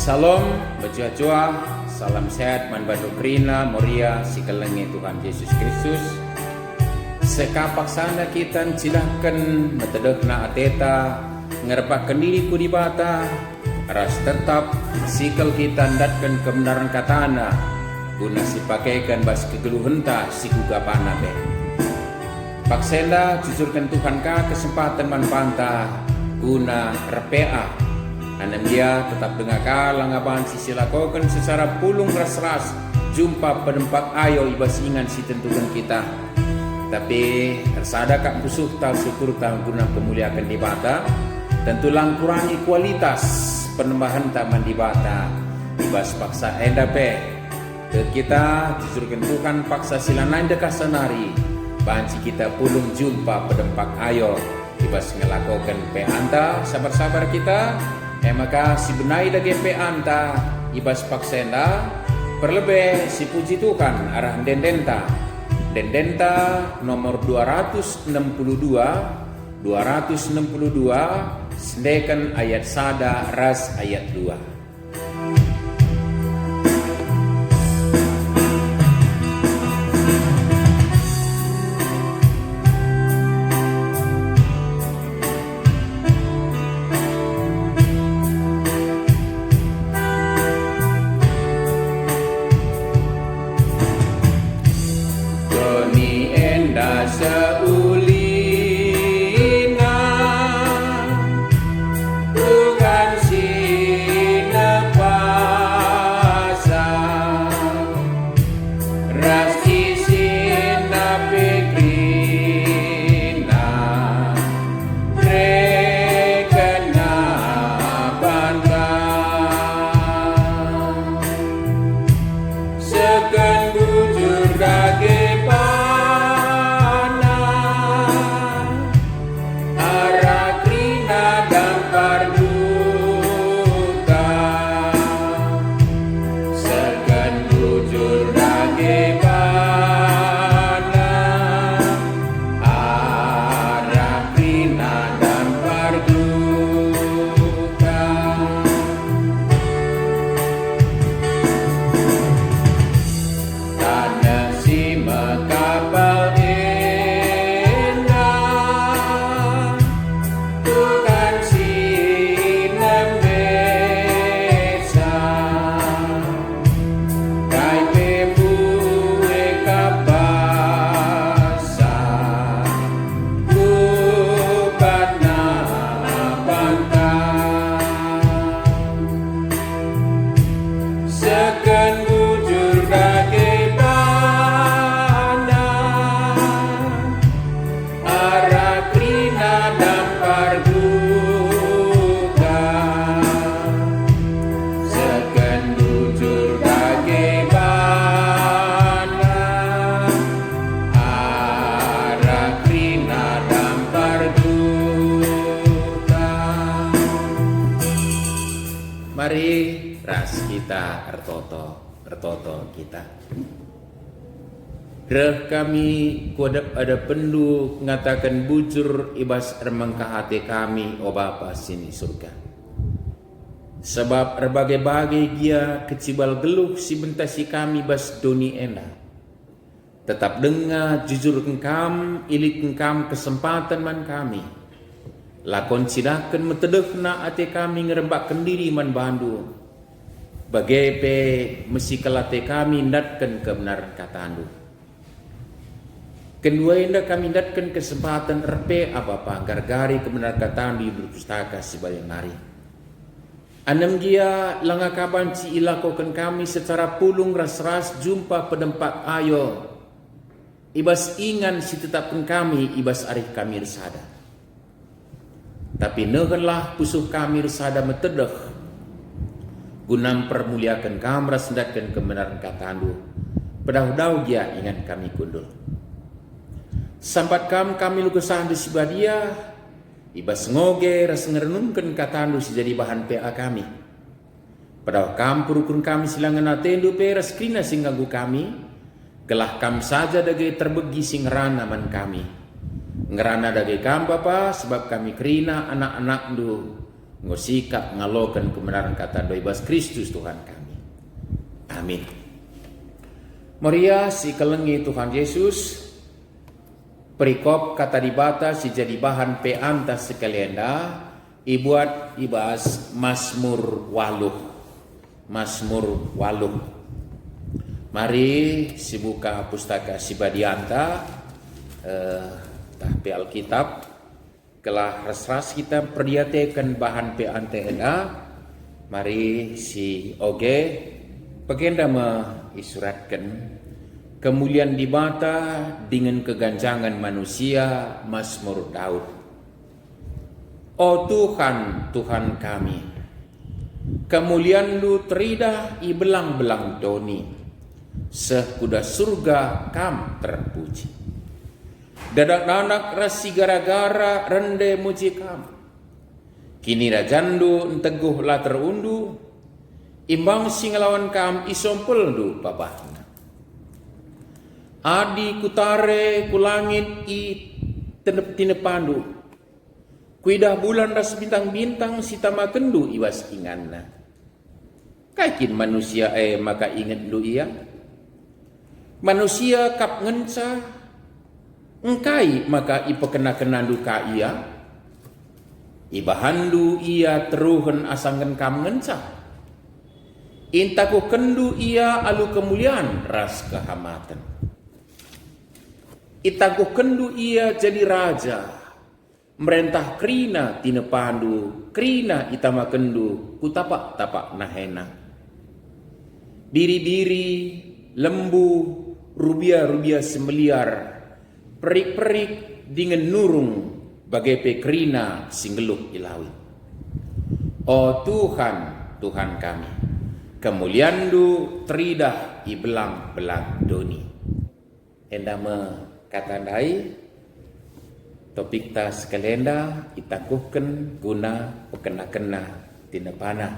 Salam, bajua-jua, salam sehat, manbadu krina, moria, sikelenge Tuhan Yesus Kristus. Sekapak sana kita silahkan metedekna ateta, ngerepakan diri ku di bata, ras tetap sikal kita ndatkan kebenaran katana, guna sipakaikan bas kegeluhenta sikuga panabe. Paksenda jujurkan Tuhan ka kesempatan manpanta, guna repea. Anam dia tetap dengar kalang abang sisi lakukan secara pulung ras-ras jumpa penempat ayo ibas ingan si tentukan kita. Tapi tersada kak musuh tak syukur tak guna pemuliakan di bata, tentu lang kurangi kualitas penembahan taman di bata ibas paksa endape ke kita jujurkan Tuhan paksa silanain dekat senari banci kita pulung jumpa penempat ayo ibas ngelakukan pe anta sabar-sabar kita. Maka si benai dage pe anta ibas paksenda perlebe si puji Tuhan arah dendenta nomor 262 sendekan ayat sada ras ayat 2. Mari ras kita ertoto kita. Reh kami kuadap ada pendu ngatakan bujur ibas remangka hati kami o Bapa sini surga. Sebab berbagai-bagai gia kecibal geluh si bentasi kami bas doni ena. Tetap dengar jujur engkam ilik engkam kesempatan man kami. Lakon sidahkan metedekna ate kami ngerembakkan diri man bandu. Bagai pe mesi kelate kami ndatkan kebenaran katandu. Kedua indah kami ndatkan kesempatan RP apa gargari kebenaran katandu berpustaka sebayang hari. Anam gia langakaban si ilakokan kami secara pulung ras-ras jumpa pedempat ayo. Ibas ingan si tetapkan kami ibas arif kami resada. Tapi nehenlah pusuh kami resada metedeh gunam permuliakan kami rasendatkan kebenaran katandu pedau-dau dia ingat kami kundul sampat kami lukesan di sibadia ibas ngoge ras ngerenungkan katandu sejadi bahan PA kami pedau purukun kami silangan atendu peras krina singganggu kami gelah kam saja dage terbegi sing rana man kami ngerana dage kam Bapa sebab kami kerina anak-anak du ngosikap ngalokan kebenaran kata doibas Kristus Tuhan kami. Amin. Maria si kelengi Tuhan Yesus, perikop kata dibata si jadi bahan pe antas sekalian ibuat ibas Mazmur 8. Mazmur 8. Mari si buka pustaka si badianta tahpe Alkitab kelah ras kita perdiatekan bahan pe antena. Mari si oge pagenda isuratkan kemuliaan di mata dengan keganjangan manusia. Mazmur Daud. O Tuhan, Tuhan kami, kemuliaan lu teridah i belang-belang doni, sekuda surga kam terpuji. Dadak-dadak rasi gara-gara rende muji kam, kini rajandu enteguh lah terundu, imbang singlawan kam isompel du babahna. Adi kutare kulangit i tinepandu, kuidah bulan ras bintang-bintang sitama kendu iwas inganna. Kaikin manusia maka ingat lu ia. Manusia kap ngenca engkai maka ipekena-kena duka ia. Ibahandu ia teruhen asangen kam ngenca. Intaku kendu ia alu kemuliaan ras kehamatan. Itaku kendu ia jadi raja, merentah krina tinepandu, krina itama kendu kutapak-tapak nahena. Biri-biri, lembu, rubia-rubia semeliar, perik-perik dengan nurung bagai pekrina singgeluh ilawi. O Tuhan, Tuhan kami, kemuliaandu teridah i belang-belang doni. Endama katandai topik tas kalenda itakuhkan guna pekena-kena tinapana.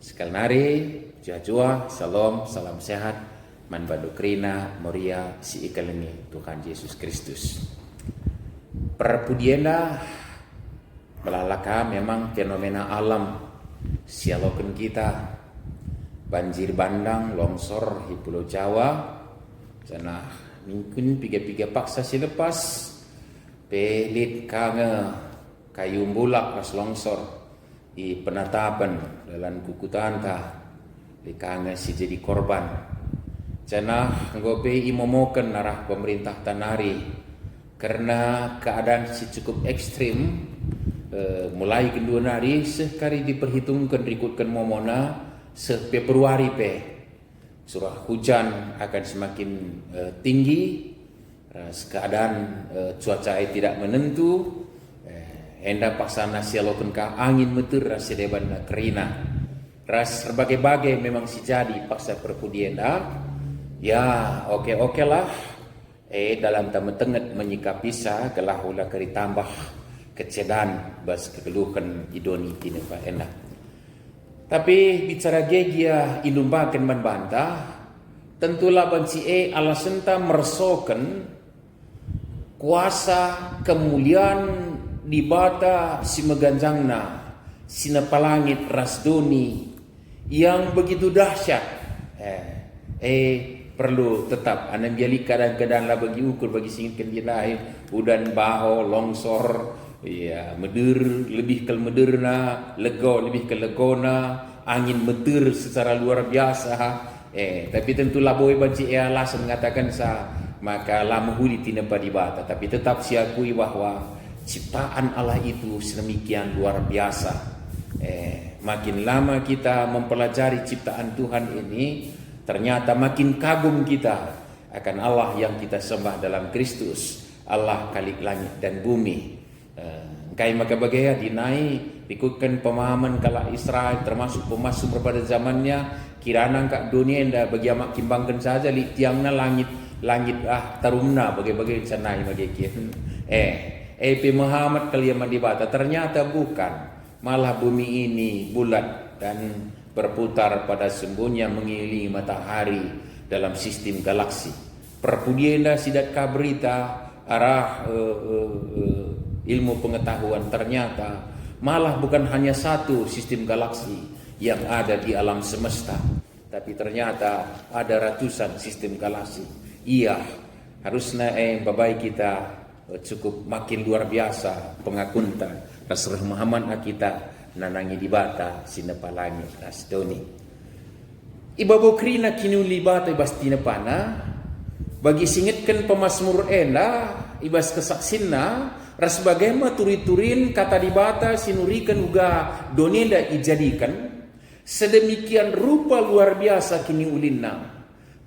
Sekali nari, jua-jua, salam sehat, man badukrina, moria si ikalengi Tuhan Yesus Kristus. Perpudienda melalaka memang fenomena alam sialokan kita. Banjir bandang, longsor di Pulau Jawa, sana mungkin piga-piga paksa si lepas, pelit kange kayu bulak pas longsor di penatapan dalam kukutan di kange si jadi korban. Jana ngope imomoken narah pemerintah tanari karena keadaan si cukup ekstrim. Mulai kedua nari sekali diperhitungkan rikutkan momona Februari surah hujan akan semakin tinggi, keadaan cuaca tidak menentu, hendak paksana sialokan ka angin meter rasi deban kerina, ras berbagai-bagai memang si jadi paksa perpudienda, ya oke lah, dalam tamu tenget menyikapi sa kelah ulah keri tambah kecedan bas kegeluhan idoni tinepa enak. Tapi bicara gegia indumbakan membantah, tentulah banci alasenta meresokan kuasa kemuliaan di bata si meganjangna sinapalangit rasdoni yang begitu dahsyat. Perlu tetap anak biali kadang-kadang lah bagi ukur bagi singkat lain udan baho longsor. Ya, meder lebih ke mederna, lego lebih ke legona, angin meter secara luar biasa. Tapi tentulah boy banci alasan mengatakan maka lama huli tinempa di bata. Tapi tetap siakui bahwa ciptaan Allah itu sedemikian luar biasa. Makin lama kita mempelajari ciptaan Tuhan ini, ternyata makin kagum kita akan Allah yang kita sembah dalam Kristus, Allah Khalik langit dan bumi. Kai maka bagaya dinai ikutkan pemahaman kala Israel termasuk pemasuk pada zamannya kirana kak dunia nda bagi amak kimbangkan saja li tiangna langit tarumna bagai-bagai canai bagi kian pemahaman kalian dibata ternyata bukan, malah bumi ini bulat dan berputar pada sembunyi mengelilingi matahari dalam sistem galaksi. Perpudienda sidat kabrita arah ilmu pengetahuan ternyata Malah bukan hanya satu sistem galaksi yang ada di alam semesta, tapi ternyata ada ratusan sistem galaksi. Iya, harusnya babai kita cukup makin luar biasa pengakunta Rasul Muhammad kita nanangi di bata sinapalangi nasdoni. Ibabokrina kinuli bata ibas tinapana bagi singitkan pemasmur enda ibas kesaksinna ras bagaimana turi-turin kata di bata sinurikan uga donenda ijadikan sedemikian rupa luar biasa kini ulinna,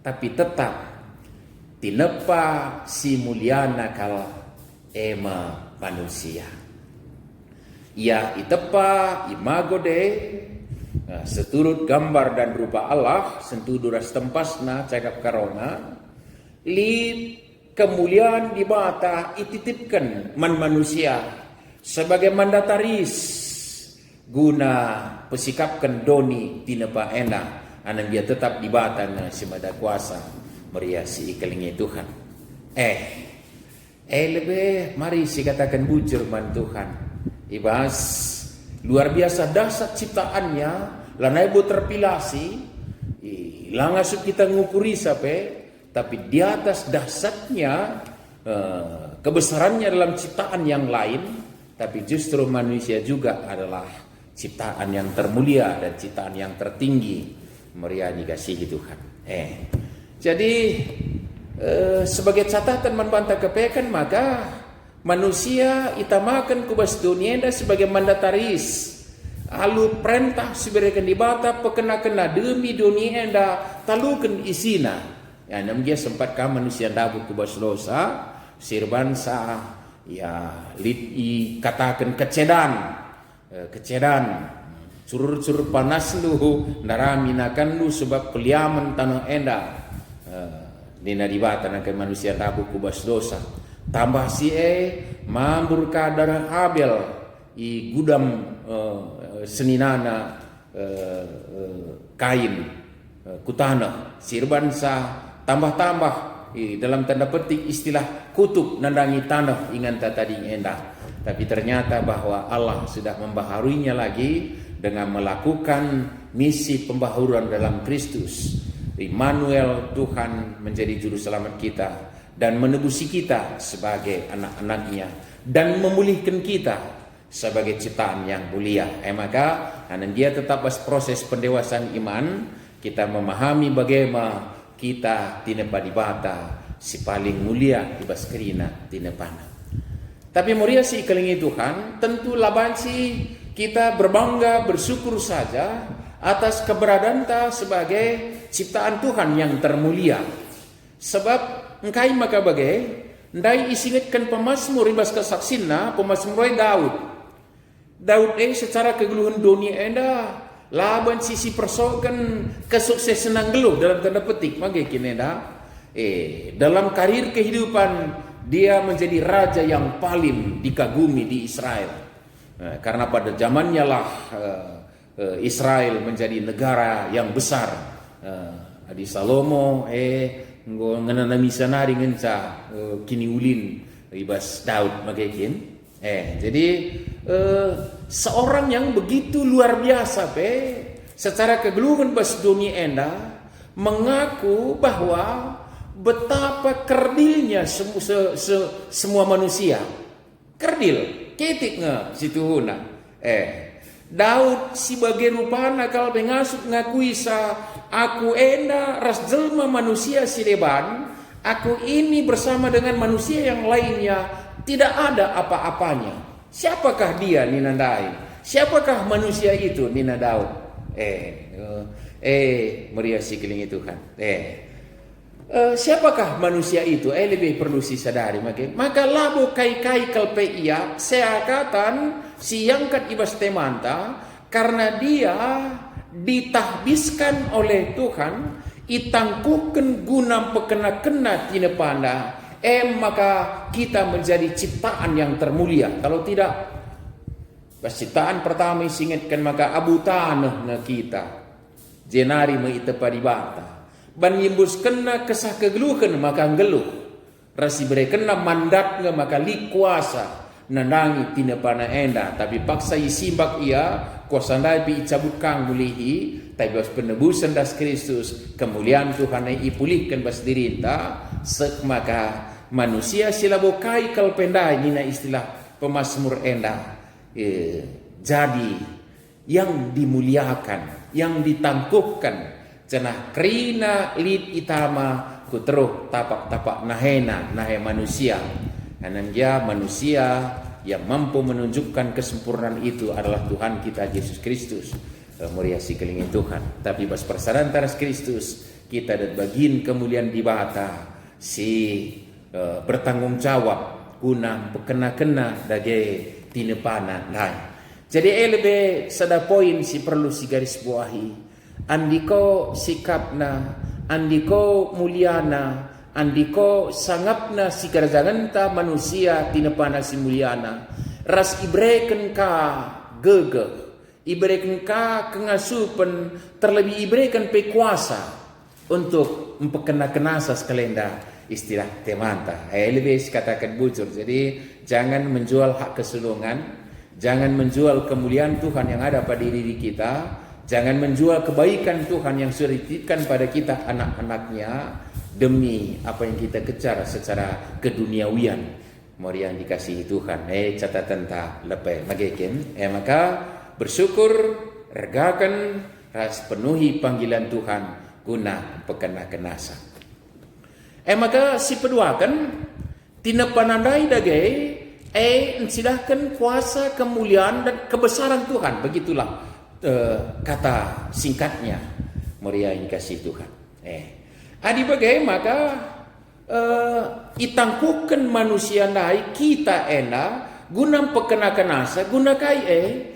tapi tetap tinepa si mulyana kala ema manusia. Ya itepa imago de seturut gambar dan rupa Allah sentu duras tempasna cakap karona li kemuliaan di bata ititipkan man manusia sebagai mandataris guna pesikapkan doni tinepa ena anan dia tetap di bata na semada kuasa meriasi ikelingi Tuhan. Lebih mari si katakan bujur man Tuhan. Ibas luar biasa dasar ciptaannya, lanai bu terpilasi, langasuk kita ngukuri tapi di atas dasarnya kebesarannya dalam ciptaan yang lain, tapi justru manusia juga adalah ciptaan yang termulia dan ciptaan yang tertinggi, meriah dikasihi Tuhan. Jadi sebagai catatan membantah kepekan maka manusia itamakan kubas dunia sebagai mandataris alu perintah seberikan di bata pekena-kena demi dunia enda talukan isina ya namanya sempat manusia dabu kubas dosa sirbansa ya liti katakan kecedan curur panas lu naraminakan lu sebab keliaman tanah enda dina di bata nakan manusia dabu kubas dosa tambah si mambur kadar Habel i gudam seninana kain kutana sirbansa tambah dalam tanda petik istilah kutub nandangi tanah ingan tadi endah, tapi ternyata bahwa Allah sudah membaharuinya lagi dengan melakukan misi pembaharuan dalam Kristus. Immanuel, Tuhan menjadi juru selamat kita dan menebusi kita sebagai anak-anaknya dan memulihkan kita sebagai ciptaan yang mulia. Maka dia tetap proses pendewasaan iman, kita memahami bagaimana kita tinepa di bata si paling mulia di baskerina tinepana. Tapi mulia si ikelingi Tuhan, tentu labansi kita berbangga bersyukur saja atas keberadaan ta sebagai ciptaan Tuhan yang termulia. Sebab engkai maka bagai ndai isingitkan pemasmur ibas kesaksinna pemasmur Daud secara kegeluhan dunia enda laban sisi persoakan kesuksesan geluh dalam tanda petik magai kineda dalam karir kehidupan dia menjadi raja yang paling dikagumi di Israel karena pada zamannya lah Israel menjadi negara yang besar. Adi Salomo ngenana misanari ngenca kini ulin ibas Daud magekin. Jadi seorang yang begitu luar biasa secara kegeluhan bas dunia enda mengaku bahwa betapa kerdilnya semua manusia. Kerdil, ketik situhuna. Daud sebagai rupana kalau pengasuk ngakui aku enda ras jelma manusia si deban, aku ini bersama dengan manusia yang lainnya tidak ada apa-apanya. Siapakah dia Nina Dai? Siapakah manusia itu Nina Daud? Meriasi kelingi Tuhan. Siapakah manusia itu? Lebih perlu sadari maka labu kai-kai kalpe ia seakatan siangkat ibas temanta karena dia ditahbiskan oleh Tuhan itangkuken guna pekena-kena tinepanda maka kita menjadi ciptaan yang termulia. Kalau tidak ciptaan pertama isingitkan maka abu tanah na kita jenari meitepa di bata ban yimbus kena kesah kegeluhan maka ngeluh rasi bere kena mandat maka li kuasa nanangi tina pana enda, tapi paksa isimbak ia kuasa nabi cabut kang mulihi, tapi bas penebusan das Kristus, kemuliaan Tuhan yang ipulihkan bas dirinta, maka manusia sila bokai kalpendai nina istilah pemasmur enda, jadi yang dimuliakan, yang ditangkuhkan, cenah krina lid itama kuteruh tapak-tapak nahe manusia. Karena dia manusia yang mampu menunjukkan kesempurnaan itu adalah Tuhan kita Yesus Kristus. Muriasi kelingin Tuhan. Tapi bas persaran taras Kristus kita dan bagian kemuliaan di bata si bertanggung jawab guna pekena-kena dage tinepana lain. Jadi lebih sada poin si perlu si garis bawahi. Andiko sikapna, andiko muliana, andiko sangapna si karjanganta manusia tinepana si muliana. Ras ibreken ka gegeh, ibreken ka kengasupen, terlebih ibreken pe kuasa untuk mempekena-kenasa sekalenda istilah temanta. Lebih katakan bujur. Jadi jangan menjual hak kesulungan, jangan menjual kemuliaan Tuhan yang ada pada diri kita, jangan menjual kebaikan Tuhan yang sudah dititipkan pada kita anak-anaknya demi apa yang kita kejar secara keduniawian. Mari yang dikasihi Tuhan, catatan tak lepai mageken. Maka bersyukur, regakan, ras penuhi panggilan Tuhan guna pekena-kenasa. Maka si peduakan tina panandai dagai silahkan kuasa, kemuliaan dan kebesaran Tuhan. Begitulah kata singkatnya. Mari yang dikasihi Tuhan. Adi bagai maka itangkukan manusia naik kita guna pekena-kenasa guna kai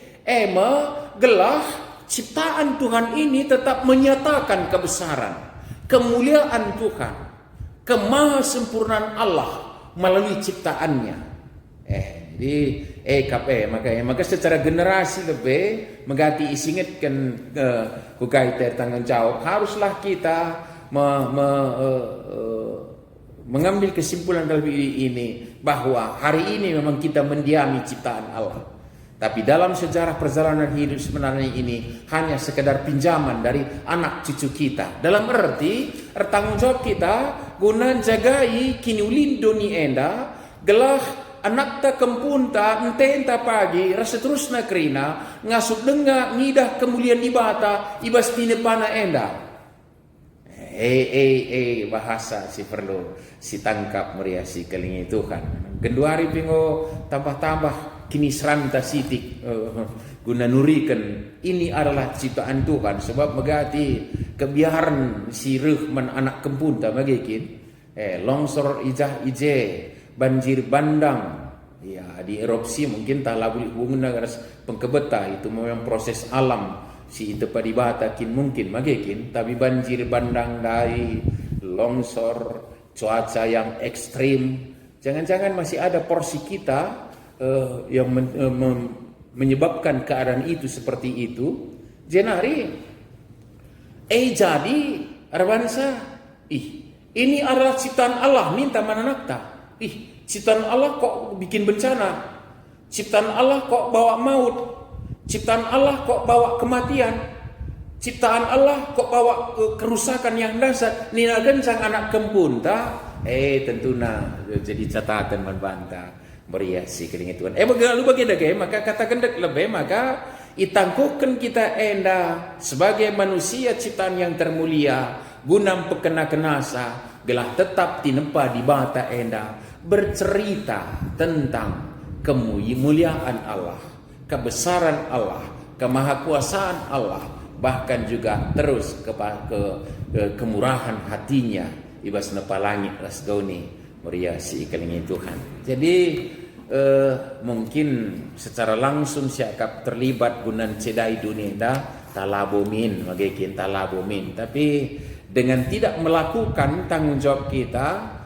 gelah ciptaan Tuhan ini tetap menyatakan kebesaran, kemuliaan Tuhan, kemahasempurnaan Allah melalui ciptaannya. Jadi maka secara generasi lebih megati isingatkan kukai tanggung jawab, haruslah kita mengambil kesimpulan dalam ini bahwa hari ini memang kita mendiami ciptaan Allah. Tapi dalam sejarah perjalanan hidup sebenarnya ini hanya sekedar pinjaman dari anak cucu kita. Dalam arti tanggung jawab kita guna jagai kini ulindoni enda gelah anak ta kempunta ententa pagi rasa terus na krina ngasuk denga ngidah kemuliaan ibata ibas tinepana enda. Bahasa si perlu si tangkap meriasi kelingi Tuhan. Genduari pingo tambah-tambah kini seranta sitik guna nurikan ini adalah ciptaan Tuhan, sebab megati kebiaran si rehman anak kempunta magikin longsor ijah ije banjir bandang ya di erupsi mungkin tak labuli hubungan pengkebeta itu memang proses alam si itu padibata kin mungkin magikin, tapi banjir bandang dai longsor cuaca yang ekstrim, jangan-jangan masih ada porsi kita yang menyebabkan keadaan itu seperti itu. Jenari jadi arbansa ini adalah ciptaan Allah, minta mananakta. Ciptaan Allah kok bikin bencana, ciptaan Allah kok bawa maut, ciptaan Allah kok bawa kematian, ciptaan Allah kok bawa kerusakan yang dahsyat. Nina gencang anak kempunta tentunya jadi catatan membantah beriasi keringin Tuhan. Lu bagi dage maka katakan dek lebih maka itangkukan kita sebagai manusia ciptaan yang termulia guna pekena-kenasa gelah tetap tinempa di bata bercerita tentang kemuliaan Allah, kebesaran Allah, kemahakuasaan Allah, bahkan juga terus ke kemurahan hatinya ibas nepa langit lasgauni meriasi kelingi Tuhan. Jadi mungkin secara langsung siakap terlibat gunan cedai dunia talabomin magikin talabomin, tapi dengan tidak melakukan tanggung jawab kita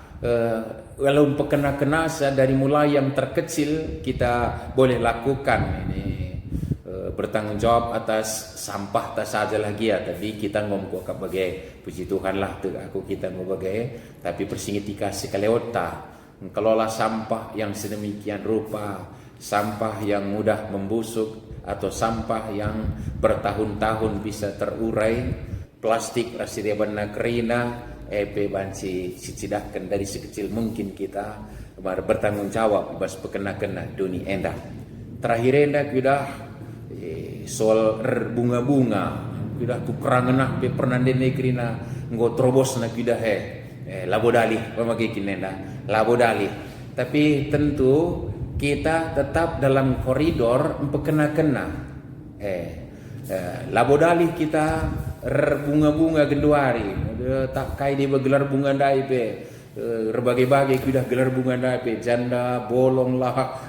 walau pekena-kenasa dari mulai yang terkecil kita boleh lakukan ini bertanggung jawab atas sampah tak saja lagi ya. Tadi kita ngomong sebagai puji Tuhan lah tu aku kita sebagai tapi persingit dikasih kalewota mengelola sampah yang sedemikian rupa, sampah yang mudah membusuk atau sampah yang bertahun-tahun bisa terurai, plastik rasidia bana kerina, EP banci cicidahkan dari sekecil mungkin kita bertanggung jawab bas pekena-kena dunia endah. Terakhir endah kudah soal bunga-bunga, kudah kukerangenah pe pernandene kerina nggo terobos na kudah labodali pemakai kinenda labodali. Tapi tentu kita tetap dalam koridor berkena-kena. Labodali kita bunga-bunga genduari, tak kai dia bergelar bunga dai pe, berbagai-bagai kudah gelar bunga dai pe, janda, bolong lah,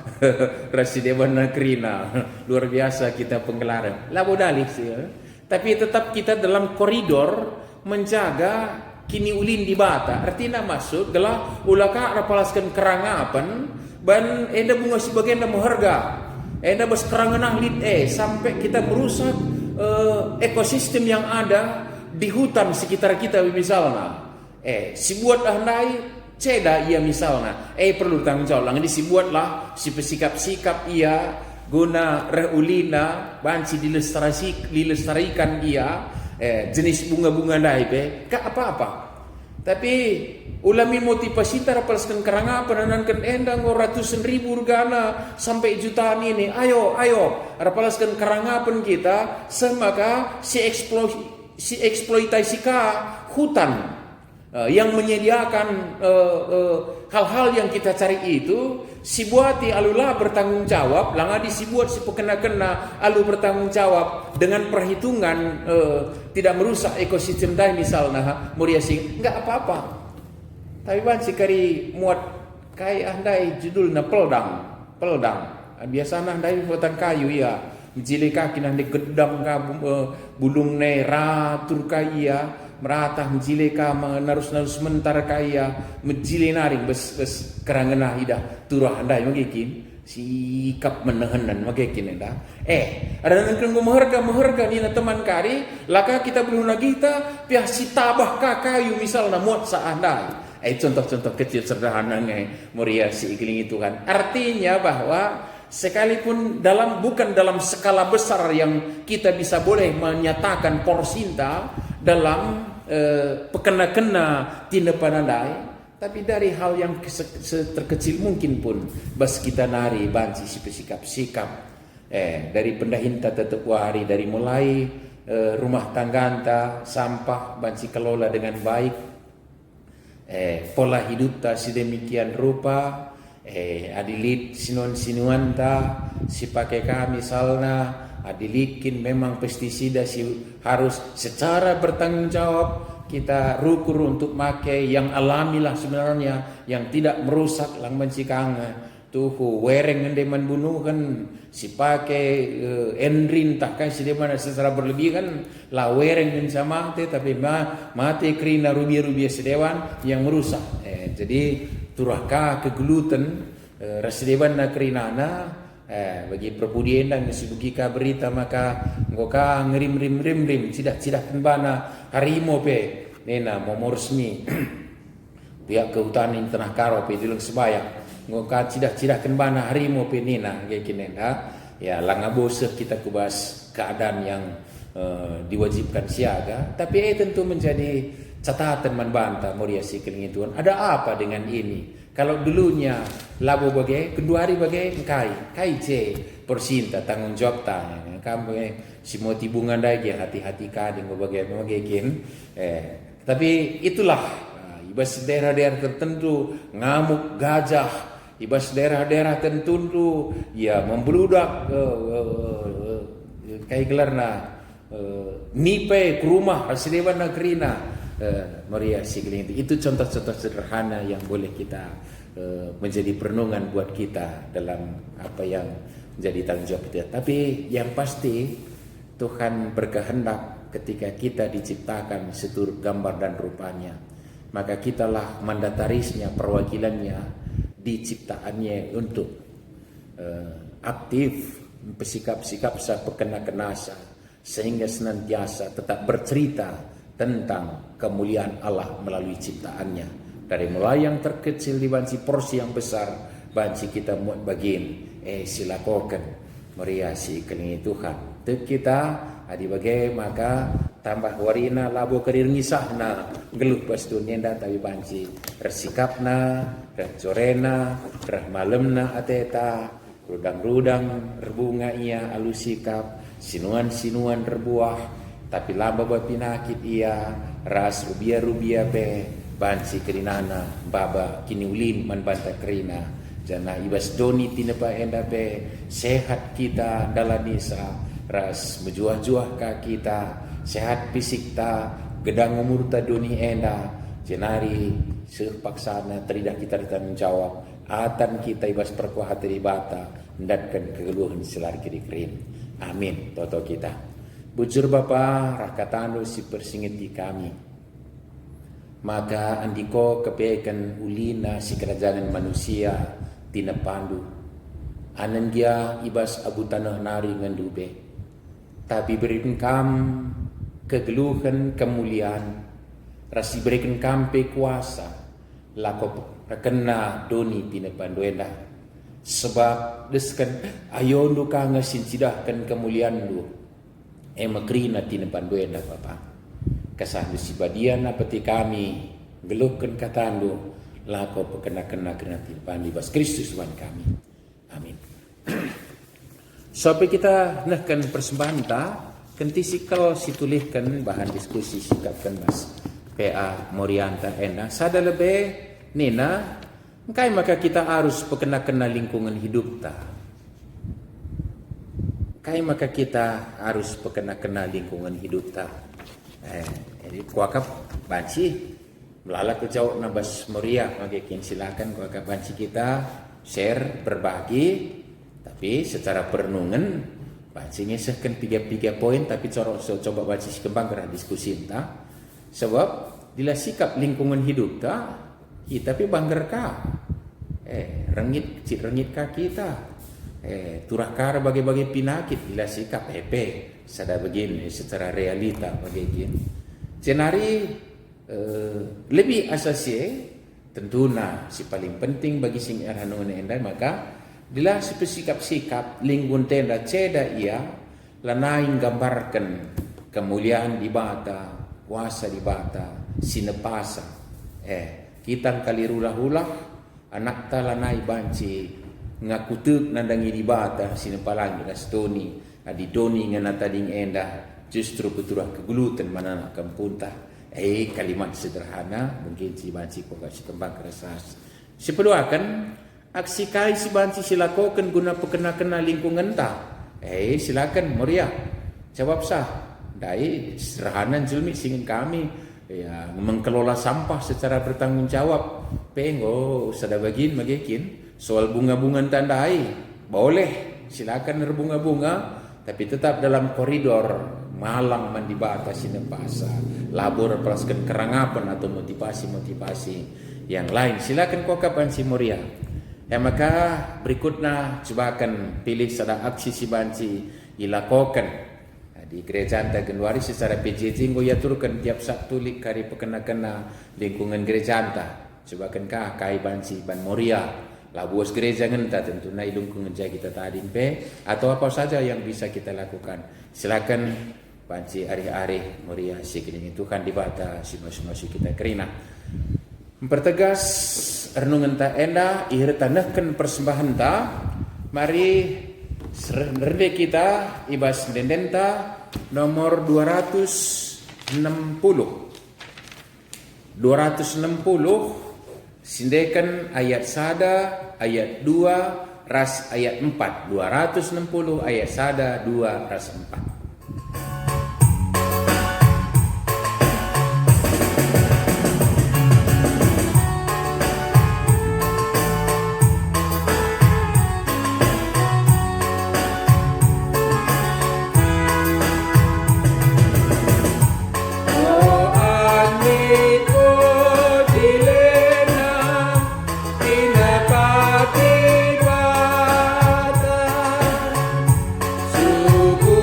rasidewan nakrina, luar biasa kita penggelaran. Labodali sih, tapi tetap kita dalam koridor menjaga kini ulin di bata. Artinya maksud adalah ulaka rapalaskan kerangapan ban enda bunga sebagian enda harga enda bas keranganah lid sampai kita merusak ekosistem yang ada di hutan sekitar kita misalnya si buat andai ceda ia misalnya perlu tanggung jawab lang si buatlah si pesikap-sikap ia guna reulina banci dilestarikan ia jenis bunga-bunga dai pe ka apa-apa. Tapi ulamin motivasi tarapalaskan keranga penanankan endang ratusan ribu regana sampai jutaan ini. Ayo rapalaskan kerangapan kita semaka si eksploitasi hutan yang menyediakan hal-hal yang kita cari itu si buati alula bertanggung jawab langadi si buat si pekena-kena alu bertanggung jawab dengan perhitungan tidak merusak ekosistem dai misalnya muriasi enggak apa-apa. Tapi banci kari muat kai andai judulna peldang biasanya andai buatan kayu ya jile kaki nang gedang ka bulung ne ratur kaya meratah menjile ka narus sementara kaya menjile naring bes kerangena ida turah andai magikin sikap menahanan magikin enda ada nangkeng meharga ni teman kari laka kita belum lagi kita pihak si tabah ka kayu misalnya muat sa andai contoh-contoh kecil sederhana muria si ikling itu kan artinya bahwa sekalipun bukan dalam skala besar yang kita bisa boleh menyatakan porsinta dalam pekena-kena tindak pandai, tapi dari hal yang terkecil mungkin pun bas kita nari banci si sikap-sikap dari pendahinta tetap wari dari mulai rumah tangganta sampah banci kelola dengan baik pola hidup ta sedemikian rupa adilit sinuanta si pakai kami misalnya adilikin memang pestisida si harus secara bertanggung jawab kita rukur untuk pakai yang alami lah sebenarnya yang tidak merusak lang mencikanga tuh wereng ngendeman bunuh kan si pakai endrin tak kan si mana secara berlebihan lah wereng sama tapi mati kerina rubi sedewan yang merusak jadi turahkah kegelutan rasidewan na kerinana bagi perpudian dan sibukika berita maka ngoka ngerim cidak bana harimau pe nena mau resmi pihak kehutanan tanah karo pe dileng sebaya ngoka cidak bana harimau pe nena kayak kini ya langabose kita kubas keadaan yang diwajibkan siaga tapi tentu menjadi catatan manbanta moriasi kelingituan ada apa dengan ini. Kalau dulunya labo bagai kedua hari bagai kai c persinta tanggung jawab tanya kamu si moti bunga lagi hati-hati kadang bagai tapi itulah ibas daerah-daerah tertentu ngamuk gajah ibas daerah-daerah tertentu ya membludak kai gelarna nipe ke rumah asliwan nagrina Maria Sigling itu contoh-contoh sederhana yang boleh kita menjadi perenungan buat kita dalam apa yang menjadi tanggung jawab kita. Tapi yang pasti Tuhan berkehendak ketika kita diciptakan seturut gambar dan rupanya, maka kitalah mandatarisnya, perwakilannya di ciptaannya untuk aktif bersikap-sikap berkena-kenasa sehingga senantiasa tetap bercerita tentang kemuliaan Allah melalui ciptaannya Dari mulai yang terkecil di banci porsi yang besar, banci kita muat bagian. Silakokan meriasi kelingi Tuhan. Tuk kita adi bagai maka tambah warina labo kerir ngisahna geluh pas dunia tapi banci resikapna, recorena, malemna ateta, rudang-rudang rebunga ia alusikap, sinuan-sinuan rebuah, tapi laba bapinakit ia ras rubia-rubia be banci kerinana baba kini ulin man banta kerina. Jana ibas doni tinapa enda be sehat kita dalanisa ras mejuah-juah ka kita sehat fisik ta gedang umur ta doni enda jenari sepaksana teridak kita tanggung jawab atan kita ibas perkuah hati bata mendatkan kegeluhan selari kiri kerin. Amin. Toto kita bujur Bapa rakatano si persingiti kami maka andiko kepekan ulina si kerajaan manusia tina pandu anan dia ibas abu tanah nari ngandube tapi berikan kam kegeluhan kemuliaan rasi berikan kampe kuasa lako kena doni tina pandu enda sebab deskan ayondo ka ngasin sidahkan kemuliaan du makrina tina pandu enda Bapa kasah si badian apati kami geluhkan katandu lako pekena-kena tinpan bas Kristus Tuhan kami. Amin. Sampai kita nahkan persembahan ta kentisikal situlihkan bahan diskusi sikapkan mas PA Morianta ena sada lebih nina engkai maka kita harus pekena-kena lingkungan hidup ta. Kai maka kita harus pekena-kena lingkungan hidup ta. Jadi kuakap banci melalak kejauh nabas meriah makin silakan kuakap banci kita share berbagi tapi secara perenungan bancinya sehkan 3 poin tapi coba banci kembang kerana diskusi entah sebab dila sikap lingkungan hidup ta kita tapi banggar ka rengit ka kita turakar bagi-bagi pinakit dila sikap sada begini secara realita begini jenari lebih asasi tentunya si paling penting bagi sing erhanungan endai maka dila sikap-sikap lingkungan tenda ceda ia lanaing gambarkan kemuliaan di bata kuasa di bata sinepasa kita kali rulah-ulah anak ta lanai banci ngakutuk nandangi di bata sinepalangi rastoni adi doni ngana tading enda justru peturah kegulutan mana kampunta kalimat sederhana mungkin si banci kok si kembang keresas si peduakan aksi kai si banci silakokan guna pekena-kena lingkungan ta silakan meriah jawab sah dai sederhana julmi singin kami mengelola sampah secara bertanggung jawab pengo sada bagin magikin soal bunga-bunga tandai boleh silakan berbunga-bunga tapi tetap dalam koridor malang mandibata sinepasa labor pelaskan kerangapan atau motivasi yang lain silakan kokapan si Moria maka berikutnya coba akan pilih sada aksi si banci ilakokan di gereja anta Januari secara PJJ ngoya turkan tiap Sabtu kari pekena-kena lingkungan gereja anta coba akan kai banci ban Moria labuas gereja ngenta tentu na lingkungan kita tadi atau apa saja yang bisa kita lakukan silakan banci hari-hari Moria sikini Tuhan di bata si masing-masing kita kerina mempertegas renungan ta enda ihretanahkan persembahan ta mari serende kita ibas dendenta nomor 260 sindekan ayat sada ayat 2 ras ayat 4 260 ayat sada 2 ras 4 Suku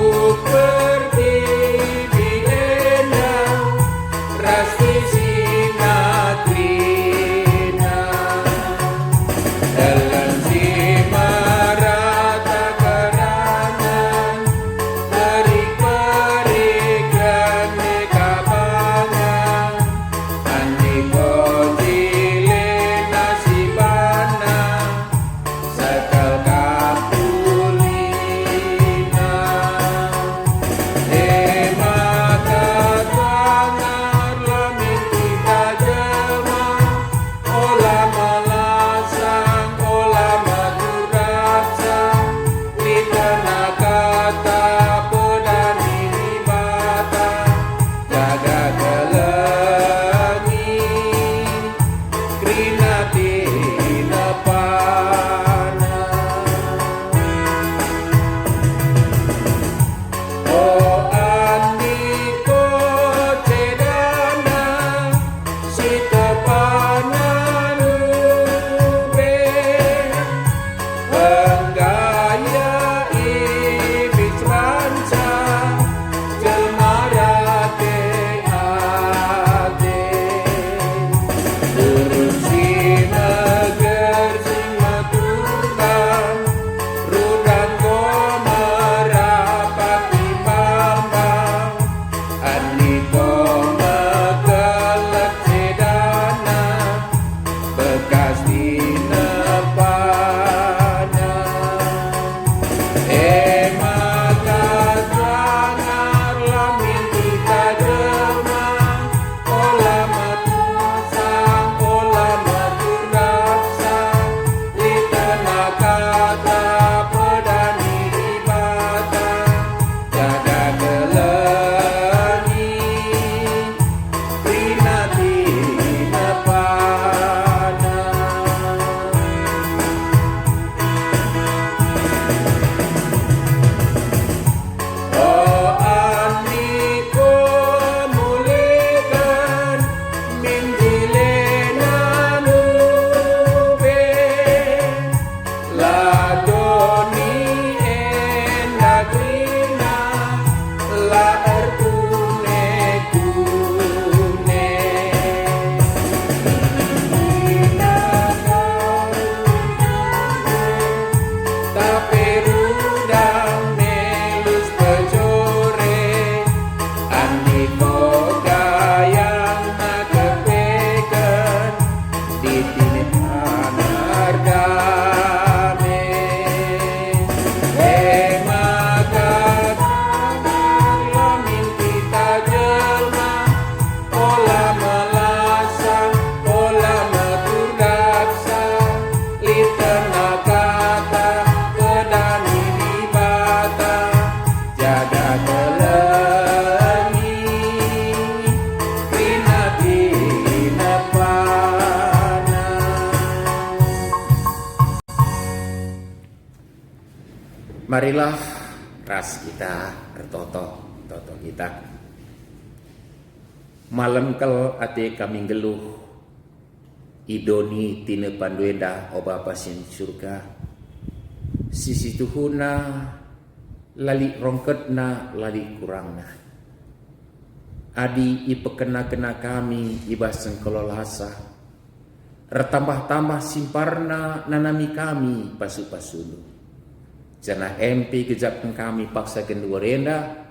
Semoga yang nakepeken di tinik anardame. Maka lamin kita jelma, ola melasa, ola meturdaksa, litena kata, pedani dibata, jaga keleni, rina tina pana. Marilah ras kita bertoto kita. Malam kel ate kami geluh, idoni tina panduenda oba pasin surga. Sisi tuhuna lali rongketna lali kurangna. Adi ipekena-kena kami ibaseng kelolasa. Retambah-tambah simparna nanami kami pasu-pasulu. Jana MP kejapkan kami paksa kedua renda,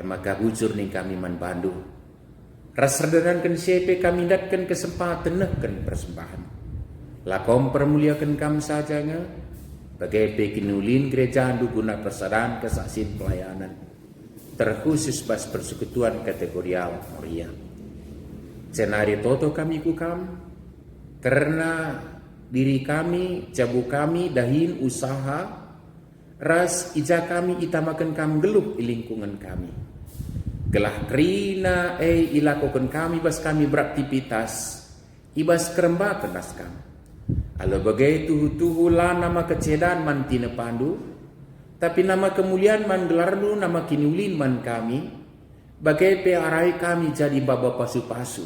maka bujur nih kami man bandu. Rasardankan CP kami datkan kesempatan neken persembahan. Lakom permuliakan kami saja nge, bagai pekinulin gereja andu guna persadaran kesaksin pelayanan. Terkhusus pas persekutuan kategorial Moria. Cenari toto kami kukam, karena diri kami, jabu kami, dahin usaha, ras ija kami itamakan kam geluh di lingkungan kami. Gelah krina ilakukan kami bas kami beraktivitas ibas kerembakan nas kami. Alo bagai tuhu-tuhu lah nama kecedan man tina pandu, tapi nama kemuliaan man gelarnu nama kinulin man kami, bagai pearai kami jadi baba pasu-pasu.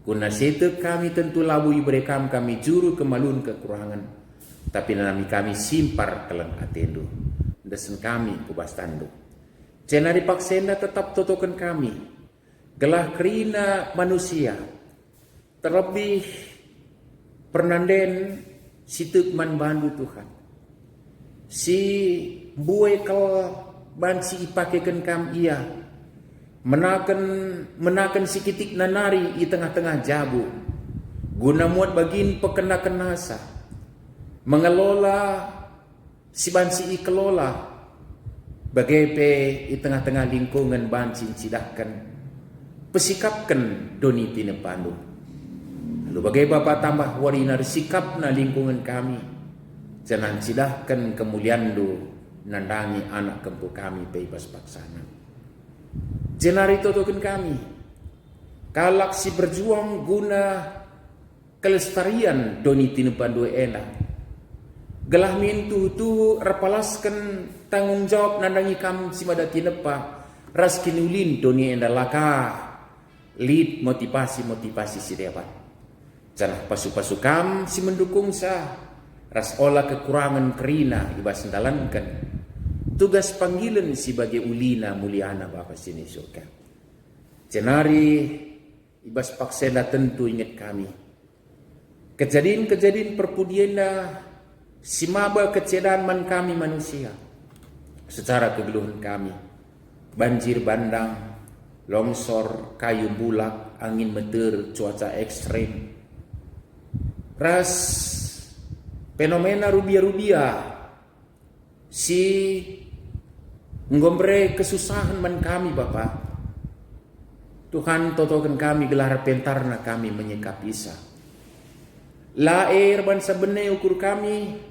Kuna setek kami tentu labui berekam kami juru kemalun kekurangan. Tapi nami kami simpar keleng atendu, desen kami kubas tandu. Cena dipaksenda tetap totokan kami, gelah kerina manusia, terlebih pernanden si tukman bandu Tuhan. Si buai kal bansi ipakekan kam ia, menakan si kitik nanari di tengah-tengah jabu, guna muat bagin pekenakan nasa. Mengelola si bansi ikelola bagai pe di tengah-tengah lingkungan bansi sidahkan pesikapkan doni tina pandu. Lalu bagai bapa tambah warina sikap na lingkungan kami jangan sidahkan kemuliaan do nandangi anak kempu kami bebas paksana. Jenari totokan kami kalak si berjuang guna kelestarian doni tina pandu enak. Gelah min tuhu repalaskan tanggung jawab nandangi kam si madati nepa ras kinulin doni enda laka lead motivasi si dewan. Janah pasu-pasu kam si mendukung sa ras olah kekurangan kerina ibas sendalankan tugas panggilan si bagi ulina muliana Bapa sini surga. Jenari ibas paksena tentu ingat kami. Kejadian-kejadian perpudiana si maba kecedaan man kami manusia secara kegeluhan kami, banjir bandang, longsor, kayu bulak, angin meter, cuaca ekstrem, ras fenomena rubia-rubia, si nggombre kesusahan man kami Bapa. Tuhan totokan kami gelar pentarna kami menyekap isa. Laer ban sabene ukur kami,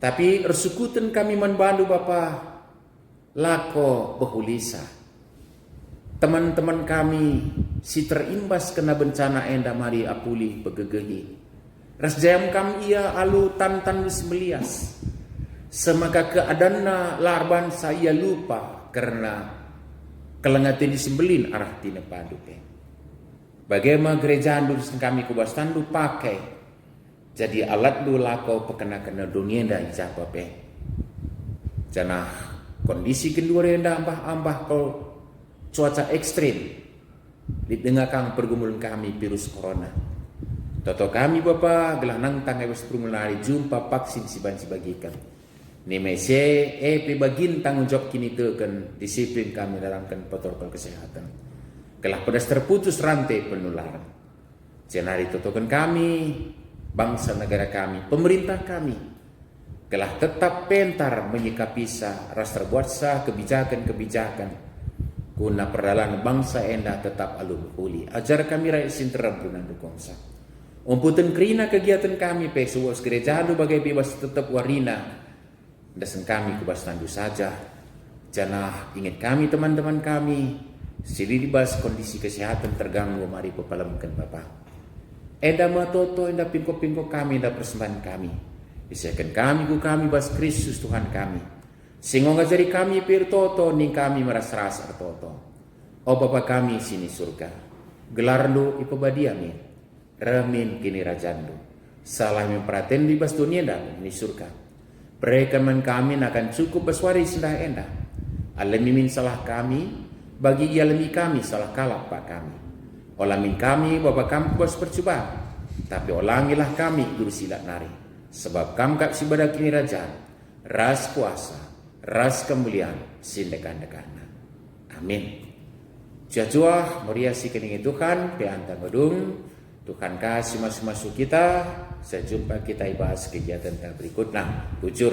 tapi resukuten kami manbandu Bapa lako behulisa. Teman-teman kami si terimbas kena bencana enda mari apuli begegehi. Ras jam kami ia alu tantan wis melias. Semaka keadana larban saya lupa karena kelengatin disembelin arah tina padu. Bagaimana gereja andu kami kubas tandu pakai. Jadi alat du lako pekena-kena dunia dah ijapa pe. Janah kondisi kedua renda ambah-ambah kau cuaca ekstrim. Di tengah kang pergumulan kami virus corona. Toto kami Bapa gelah nang tangga wis permulai jumpa vaksin si bagikan. Ni mese pe bagin tanggung jawab kini teken disiplin kami dalam protokol kesehatan. Kelah pedas terputus rantai penularan. Jenari totokan kami, bangsa negara kami, pemerintah kami, telah tetap pentar menyikapi ras terbuat kebijakan-kebijakan guna perdalan bangsa endah tetap alun huli. Ajar kami rakyat sinteram punan dukongsa. Umputan kerina kegiatan kami pe suwas gereja lu bagai bebas tetap warina. Dasan kami kubas tandu saja. Janah ingat kami teman-teman kami, silibas kondisi kesehatan terganggu mari pepalamkan Bapak. Enda matoto, enda pingko-pingko kami, enda persembahan kami. Isiakan kami ku kami bas Kristus Tuhan kami. Singgo ngajari kami pir toto, ning kami meras-ras toto. O Bapa kami sini surga. Gelar lu ipabadiami. Remin kini rajandu. Salah memperaten di bas dunia dan ini surga. Perekan kami akan cukup beswari sendah enda. Alamimin salah kami, bagi alami kami salah kalap Pak kami. Olamin kami Bapak kami bos percobaan, tapi olangilah kami guru silat nari. Sebab kamu kak si badak kini raja, ras kuasa, ras kemuliaan, sindekan-dekana. Amin. Jajua meriasi keningi Tuhan, peantang gedung, Tuhan kasih masuk-masuk kita, sejumpa kita ibas kegiatan berikutnya. Bujur.